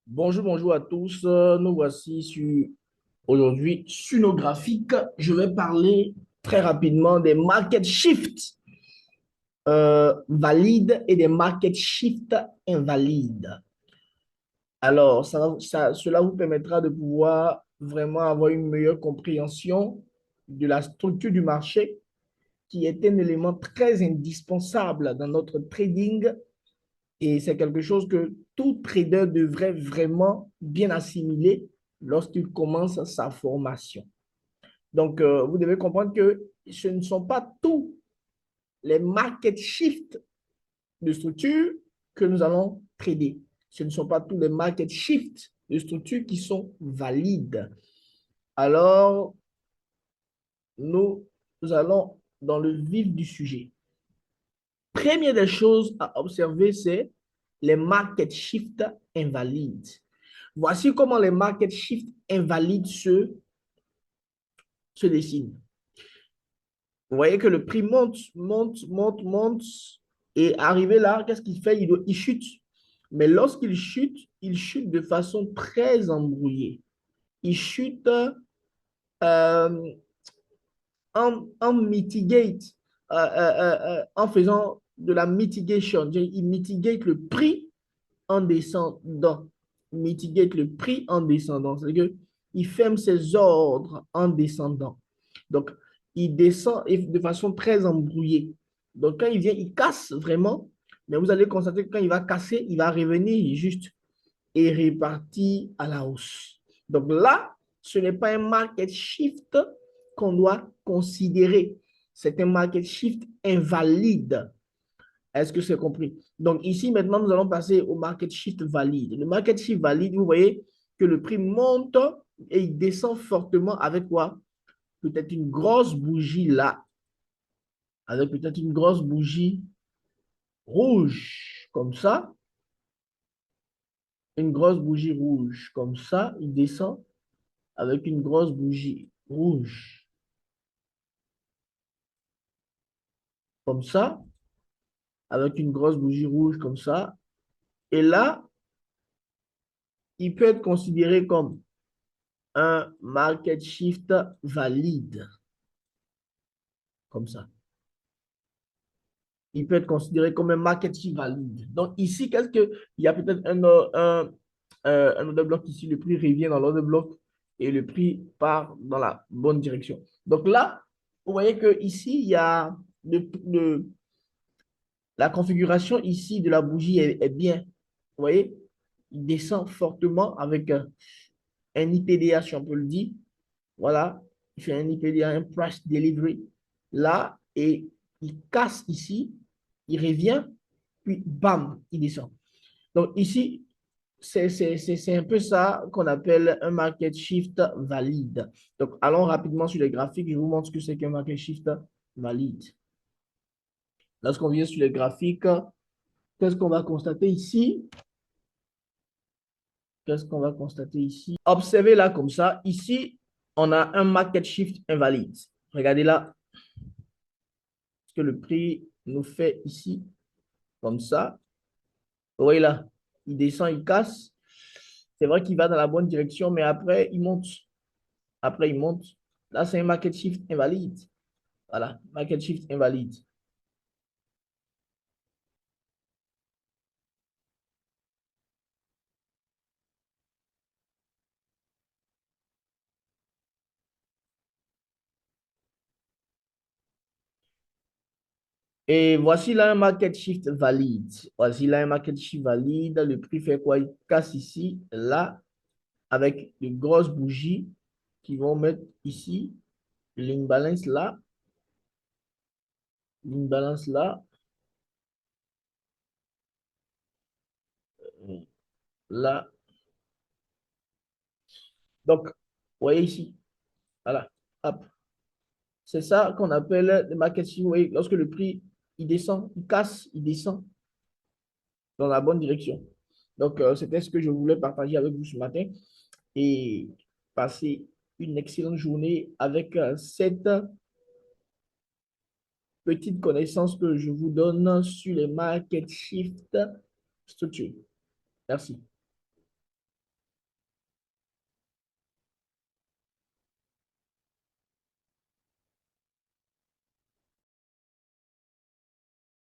Bonjour, bonjour à tous. Nous voici aujourd'hui sur nos graphiques. Je vais parler très rapidement des market shifts valides et des market shifts invalides. Alors, cela vous permettra de pouvoir vraiment avoir une meilleure compréhension de la structure du marché, qui est un élément très indispensable dans notre trading. Et c'est quelque chose que tout trader devrait vraiment bien assimiler lorsqu'il commence sa formation. Donc, vous devez comprendre que ce ne sont pas tous les market shifts de structure que nous allons trader. Ce ne sont pas tous les market shifts de structure qui sont valides. Alors, nous, nous allons dans le vif du sujet. Première des choses à observer, c'est les market shifts invalides. Voici comment les market shifts invalides se dessinent. Vous voyez que le prix monte, monte, monte, monte, et arrivé là, qu'est-ce qu'il fait? Il chute. Mais lorsqu'il il chute de façon très embrouillée. Il chute euh, en mitigate, en faisant de la mitigation. Il mitigate le prix en descendant. Mitigate le prix en descendant. C'est-à-dire qu'il ferme ses ordres en descendant. Donc, il descend de façon très embrouillée. Donc, quand il vient, il casse vraiment. Mais vous allez constater que quand il va casser, il va revenir juste et répartir à la hausse. Donc là, ce n'est pas un market shift qu'on doit considérer. C'est un market shift invalide. Est-ce que c'est compris? Donc ici, maintenant, nous allons passer au market shift valide. Le market shift valide, vous voyez que le prix monte et il descend fortement avec quoi? Peut-être une grosse bougie là, avec peut-être une grosse bougie rouge, comme ça. Une grosse bougie rouge, comme ça, il descend avec une grosse bougie rouge, comme ça, avec une grosse bougie rouge, comme ça. Et là, il peut être considéré comme un market shift valide, comme ça. Il peut être considéré comme un market shift valide. Donc ici, qu'est-ce que il y a peut-être un order bloc ici, le prix revient dans l'order bloc et le prix part dans la bonne direction. Donc là, vous voyez que ici, il y a la configuration ici de la bougie est bien. Vous voyez, il descend fortement avec un IPDA, si on peut le dire. Voilà, il fait un IPDA, un price delivery. Là, et il casse ici, il revient, puis bam, il descend. Donc ici, c'est un peu ça qu'on appelle un market shift valide. Donc allons rapidement sur les graphiques, je vous montre ce que c'est qu'un market shift valide. Lorsqu'on vient sur les graphiques, qu'est-ce qu'on va constater ici? Qu'est-ce qu'on va constater ici? Observez là comme ça. Ici, on a un market shift invalide. Regardez là ce que le prix nous fait ici, comme ça. Vous voyez là, il descend, il casse. C'est vrai qu'il va dans la bonne direction, mais après, il monte. Après, il monte. Là, c'est un market shift invalide. Voilà, market shift invalide. Et voici là un market shift valide. Voici là un market shift valide. Le prix fait quoi? Il casse ici, là, avec de grosses bougies qui vont mettre ici, une balance là, une balance là, là. Donc, vous voyez ici, voilà, hop. C'est ça qu'on appelle le marketing. Vous voyez, lorsque le prix, il descend, il casse, il descend dans la bonne direction. Donc, c'était ce que je voulais partager avec vous ce matin et passer une excellente journée avec cette petite connaissance que je vous donne sur les market shift structure. Merci.